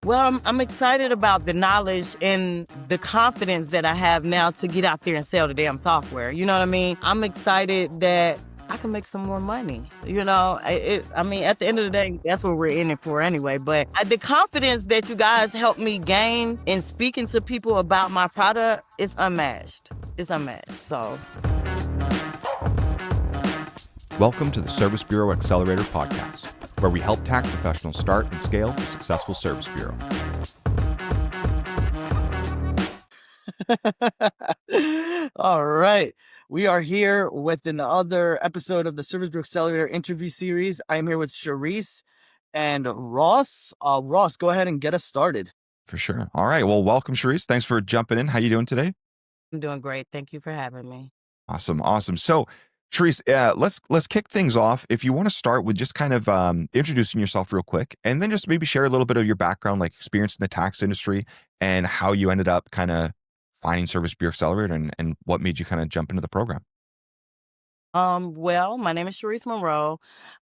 Well, I'm excited about the knowledge and the confidence that I have now to get out there and sell the damn software. You know what I mean? I'm excited that I can make some more money. At the end of the day, that's what we're in it for anyway. But the confidence that you guys helped me gain in speaking to people about my product is unmatched. It's unmatched. So, welcome to the Service Bureau Accelerator podcast, where we help tax professionals start and scale a successful service bureau. All right. We are here with another episode of the Service Bureau Accelerator interview series. I am here with Charise and Ross. Ross, go ahead and get us started. For sure. All right. Well, welcome, Charise. Thanks for jumping in. How you doing today? I'm doing great. Thank you for having me. Awesome. So, Charise, let's kick things off. If you want to start with just kind of introducing yourself real quick, and then just maybe share a little bit of your background, like experience in the tax industry, and how you ended up kind of finding Service Bureau Accelerator, and what made you kind of jump into the program. Well, my name is Charise Monroe.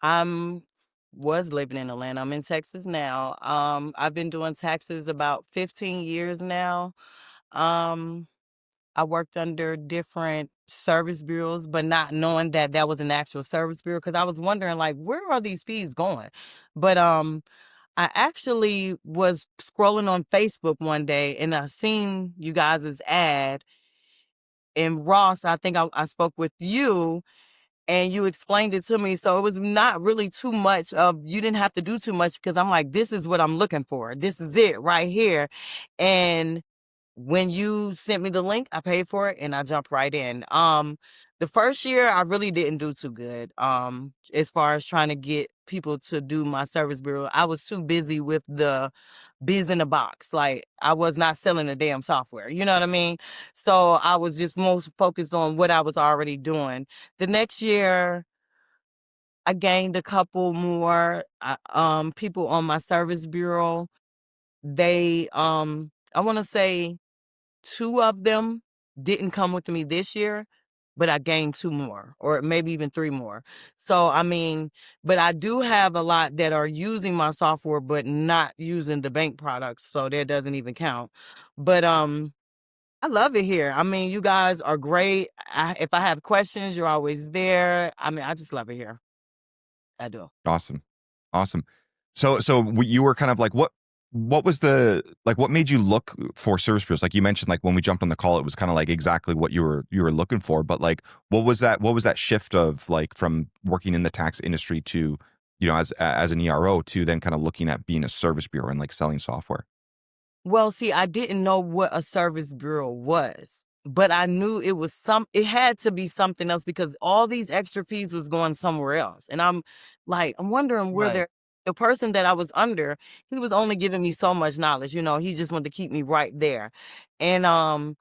Was living in Atlanta. I'm in Texas now. I've been doing taxes about 15 years now. Um, I worked under different service bureaus, but not knowing that that was an actual service bureau, because I was wondering, like, where are these fees going? But I actually was scrolling on Facebook one day and I seen you guys' ad. And Ross, I think I spoke with you and you explained it to me. So it was not really too much you didn't have to do too much, because I'm like, this is what I'm looking for. This is it right here. And when you sent me the link, I paid for it and I jumped right in. The first year I really didn't do too good. As far as trying to get people to do my service bureau, I was too busy with the biz in the box. Like, I was not selling the damn software. You know what I mean? So I was just most focused on what I was already doing. The next year, I gained a couple more people on my service bureau. They I want to say 2 of them didn't come with me this year, but I gained 2 more, or maybe even 3 more. So, but I do have a lot that are using my software, but not using the bank products. So that doesn't even count. But, I love it here. You guys are great. If I have questions, you're always there. I just love it here. I do. Awesome. So you were kind of like, what was what made you look for service bureaus? Like you mentioned, like when we jumped on the call, it was kind of like exactly what you were looking for. But like, what was that shift of, like, from working in the tax industry to, as an ERO, to then kind of looking at being a service bureau and like selling software? Well, see, I didn't know what a service bureau was, but I knew it had to be something else, because all these extra fees was going somewhere else. And I'm wondering where Right. the person that I was under, he was only giving me so much knowledge. He just wanted to keep me right there. And I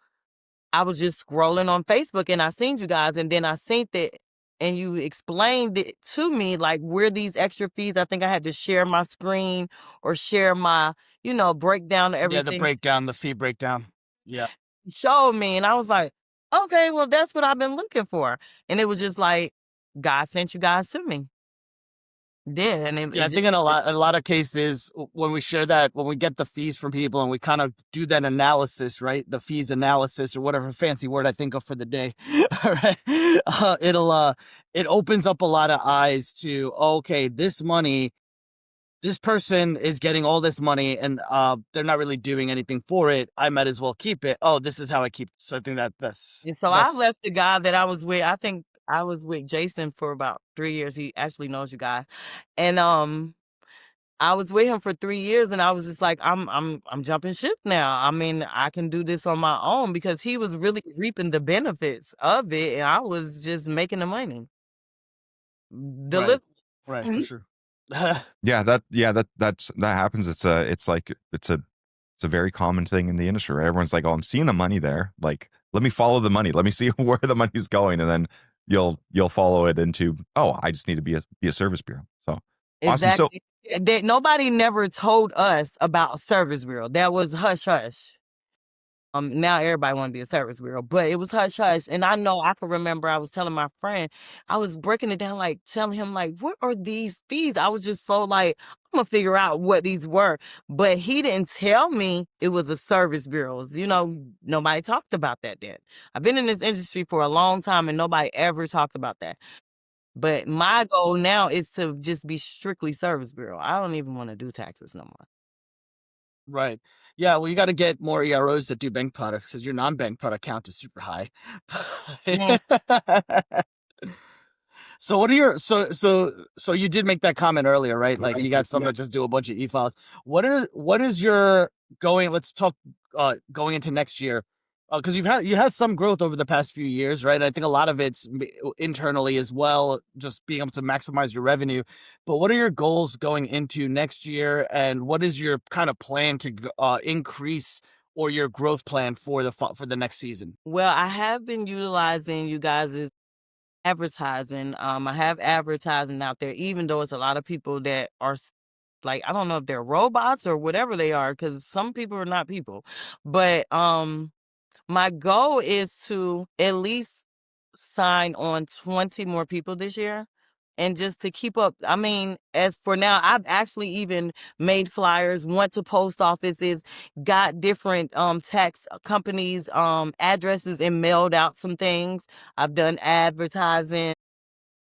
was just scrolling on Facebook and I seen you guys, and then I seen that, and you explained it to me, like, where these extra fees. I think I had to share my screen or share my, breakdown of Yeah, the everything. fee breakdown. Yeah. Showed me, and I was like, okay, well, that's what I've been looking for. And it was just like, God sent you guys to me. Did. And Yeah, I think in a lot of cases, when we share that, when we get the fees from people and we kind of do that analysis, right? The fees analysis, or whatever fancy word I think of for the day. All right. It opens up a lot of eyes to, okay, this person is getting all this money and they're not really doing anything for it. I might as well keep it. Oh, this is how I keep it. So I think that's And so I left the guy that I was with. I think I was with Jason for about 3 years. He actually knows you guys. And I was with him for 3 years, and I was just like, I'm jumping ship now. I can do this on my own, because he was really reaping the benefits of it and I was just making the money. right, for Mhm. sure. That happens. It's a very common thing in the industry, right? Everyone's like, oh, I'm seeing the money there. Like, let me follow the money. Let me see where the money's going. And then you'll follow it into, oh, I just need to be a service bureau. So awesome. So Exactly. That nobody never told us about service bureau. That was hush hush. Now everybody want to be a service bureau, but it was hush hush. And I know I can remember I was telling my friend, I was breaking it down, like telling him, like, what are these fees? I was just so like, I'm gonna figure out what these were. But he didn't tell me it was a service bureaus. Nobody talked about that then. I've been in this industry for a long time and nobody ever talked about that. But my goal now is to just be strictly service bureau. I don't even want to do taxes no more. Right. Yeah. Well, you got to get more EROs that do bank products because your non-bank product count is super high. Mm. So what are your so you did make that comment earlier, right? Like you got some that just do a bunch of e-files. What is your let's talk going into next year. Because you had some growth over the past few years, right? I think a lot of it's internally as well, just being able to maximize your revenue. But what are your goals going into next year, and what is your kind of plan to increase or your growth plan for the next season? Well, I have been utilizing you guys' advertising. I have advertising out there, even though it's a lot of people that are like, I don't know if they're robots or whatever they are, because some people are not people. But my goal is to at least sign on 20 more people this year. And just to keep up, I mean, as for now, I've actually even made flyers, went to post offices, got different tax companies addresses and mailed out some things. I've done advertising.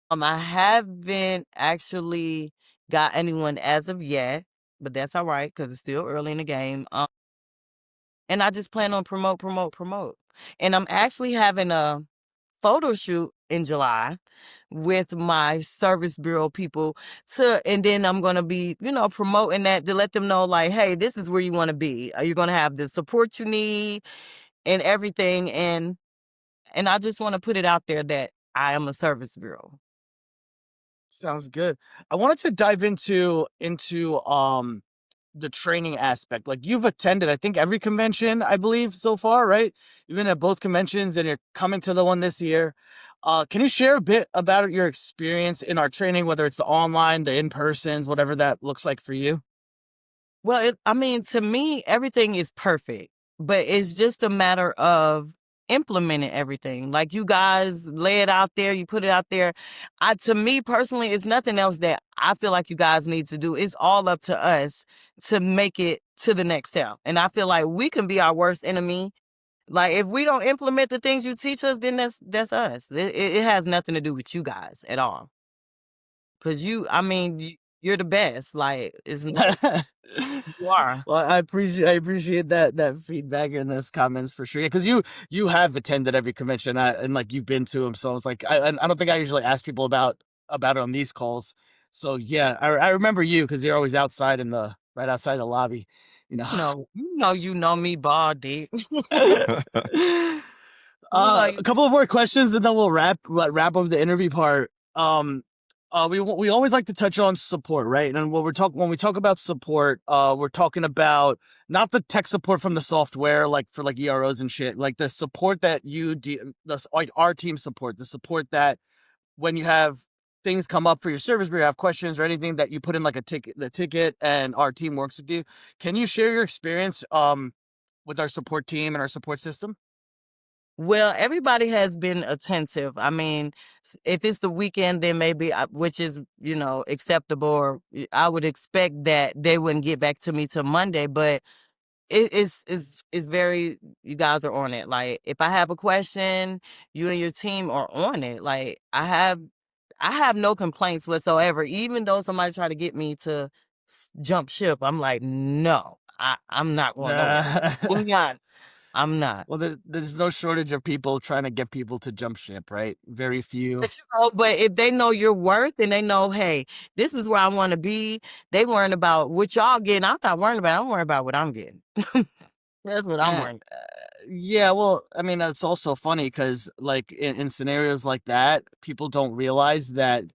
I haven't actually got anyone as of yet, but that's all right because it's still early in the game. And I just plan on promote, promote, promote. And I'm actually having a photo shoot in July with my service bureau people and then I'm going to be, promoting that to let them know, like, hey, this is where you want to be. You're going to have the support you need and everything. And I just want to put it out there that I am a service bureau. Sounds good. I wanted to dive into the training aspect. Like you've attended, I think, every convention, I believe, so far, right? You've been at both conventions and you're coming to the one this year. Can you share a bit about your experience in our training, whether it's the online, the in-persons, whatever that looks like for you? Well, I mean, to me, everything is perfect, but it's just a matter of implementing everything. Like you guys lay it out there, you put it out there. To me personally, it's nothing else that I feel like you guys need to do. It's all up to us to make it to the next step. And I feel like we can be our worst enemy. Like if we don't implement the things you teach us, then that's us. It has nothing to do with you guys at all. Cause you're the best. Like it's you are. Well, I appreciate that feedback in those comments for sure. Because you have attended every convention and like you've been to them, so it's like I don't think I usually ask people about it on these calls. So yeah, I remember you because you're always outside right outside the lobby, you know. You know me, ball deep. A couple of more questions and then we'll wrap up the interview part. We always like to touch on support, right? And when we talk about support, we're talking about not the tech support from the software, like for like EROs and shit, like the support that like our team support, the support that when you have things come up for your service bureau, you have questions or anything that you put in like the ticket, and our team works with you. Can you share your experience with our support team and our support system? Well, everybody has been attentive. I mean, if it's the weekend, then maybe, which is, acceptable. Or I would expect that they wouldn't get back to me till Monday, but it's very, you guys are on it. Like if I have a question, you and your team are on it. Like I have no complaints whatsoever. Even though somebody tried to get me to jump ship, I'm like, no, I'm not going nowhere. I'm not. I'm not. Well, there's no shortage of people trying to get people to jump ship, right? Very few. But if they know your worth and they know, hey, this is where I want to be, they worrying about what y'all getting. I'm not worrying about it. I'm worrying about what I'm getting. That's what I'm Eh, worrying yeah, well, I mean, that's also funny because, like, in scenarios like that, people don't realize that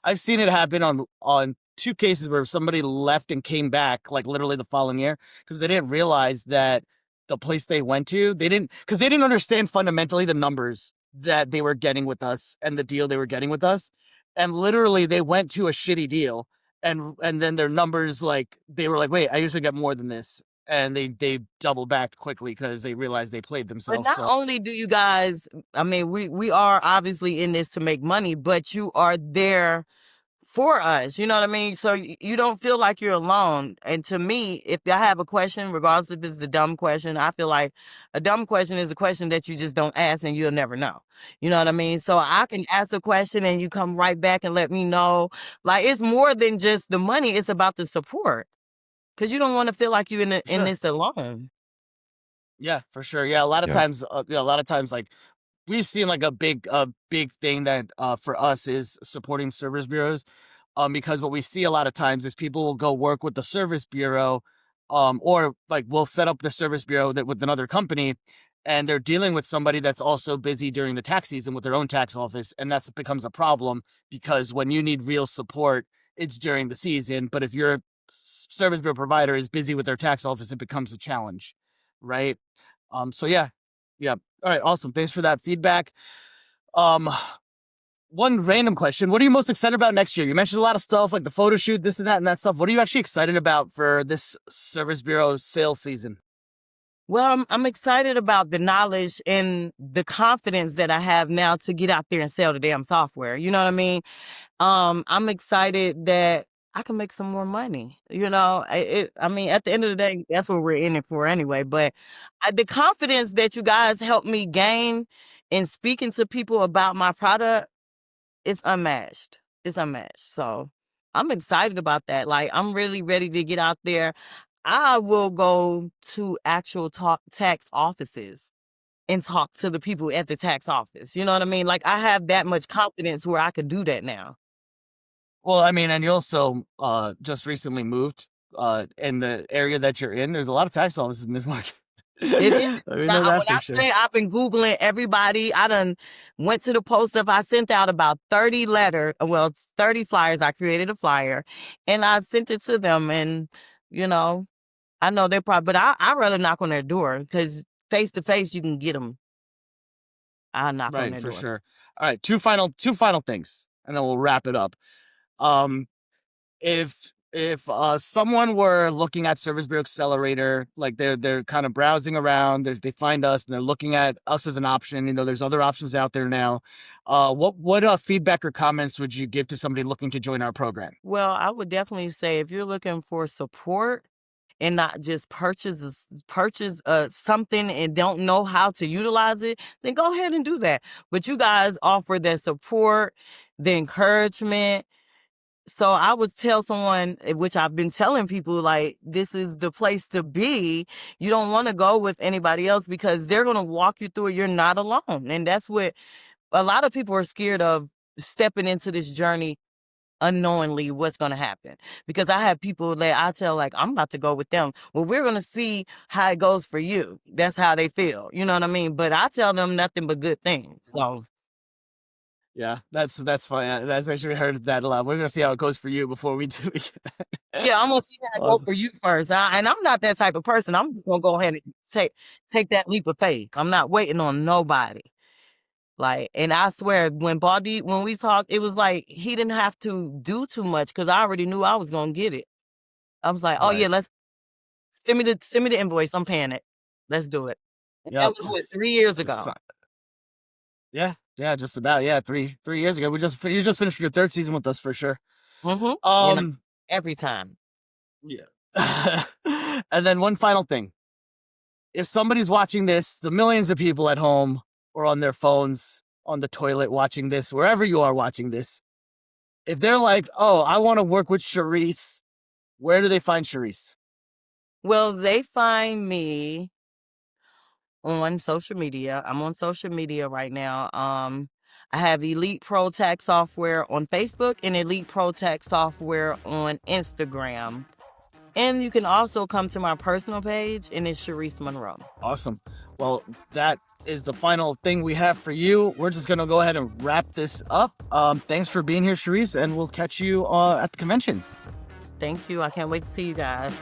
I've seen it happen on two cases where somebody left and came back, like literally the following year, because they didn't realize that the place they went to, because they didn't understand fundamentally the numbers that they were getting with us and the deal they were getting with us, and literally they went to a shitty deal, and then their numbers, like they were like, wait, I usually get more than this, and they double back quickly because they realize they played But themselves. not So only do you guys, I mean, we are obviously in this to make money, but you are there for us. You know what I mean? So you don't feel like you're alone. And to me, if I have a question, regardless if it's a dumb question, I feel like a dumb question is a question that you just don't ask and you'll never know. You know what I mean? So I can ask a question and you come right back and let me know. Like, it's more than just the money, it's about the support. Because you don't want to feel like you're in sure. this alone. Yeah, for sure. Yeah, a lot of Yeah. times, a lot of times, like we've seen like a big thing that for us is supporting service bureaus, because what we see a lot of times is people will go work with the service bureau, or like we'll set up the service bureau that with another company, and they're dealing with somebody that's also busy during the tax season with their own tax office, and that becomes a problem because when you need real support, it's during the season. But if your service bureau provider is busy with their tax office, it becomes a challenge, right? So yeah, yeah. All right, awesome. Thanks for that feedback. Um, One random question: what are you most excited about next year? You mentioned a lot of stuff like the photo shoot, this and that, and that stuff. What are you actually excited about for this Service Bureau sales season? Well, I'm excited about the knowledge and the confidence that I have now to get out there and sell the damn software. You know what I mean? I'm excited that I can make some more money. You know, I mean, at the end of the day, that's what we're in it for anyway. But the confidence that you guys helped me gain in speaking to people about my product is unmatched. It's unmatched. So I'm excited about that. Like, I'm really ready to get out there. I will go to actual tax offices and talk to the people at the tax office. You know what I mean? Like, I have that much confidence where I could do that now. Well, I mean, and you also just recently moved in the area that you're in. There's a lot of tax offices in this market. It is. I mean, Now, know that when for I sure. say I've been Googling everybody, I done went to the post office. I sent out about 30 flyers. I created a flyer and I sent it to them. And, you know, I know they're probably, but I'd rather knock on their door because face to face, you can get them. I'll knock on Right, their for door. sure. All right, two final things, and then we'll wrap it up. Um, if someone were looking at Service Bureau Accelerator, like they're kind of browsing around, they find us and they're looking at us as an option. You know, there's other options out there now. What feedback or comments would you give to somebody looking to join our program? Well, I would definitely say if you're looking for support and not just purchase something and don't know how to utilize it, then go ahead and do that. But you guys offer the support, the encouragement. So I would tell someone, which I've been telling people, like, this is the place to be. You don't want to go with anybody else because they're going to walk you through it. You're not alone. And that's what a lot of people are scared of, stepping into this journey unknowingly what's going to happen. Because I have people that I tell, like, I'm about to go with them. Well, we're going to see how it goes for you. That's how they feel. You know what I mean? But I tell them nothing but good things. So Yeah, that's fine. That's actually heard that a lot. We're gonna see how it goes for you before we do. yeah, I'm going to see how it go Awesome. for you first. And I'm not that type of person. I'm just going to go ahead and take that leap of faith. I'm not waiting on nobody. Like, and I swear, when we talked, it was like he didn't have to do too much because I already knew I was gonna get it. I was like, oh yeah, Right. let's send me the invoice. I'm paying it. Let's do it. And that Yep. was what, 3 years Just ago. yeah, just about. Yeah, 3 years ago. You just finished your third season with us for sure. Mm-hmm. You know, Um, every time. yeah. And then one final thing. If somebody's watching this, the millions of people at home or on their phones, on the toilet watching this, wherever you are watching this, if they're like, oh, I want to work with Charise, where do they find Charise? Well, they find me on social media. I'm on social media right now. I have Elite Pro Tax Software on Facebook and Elite Pro Tax Software on Instagram. And you can also come to my personal page, and it's Charise Monroe. Awesome. Well, that is the final thing we have for you. We're just going to go ahead and wrap this up. Thanks for being here, Charise, and we'll catch you at the convention. Thank you. I can't wait to see you guys.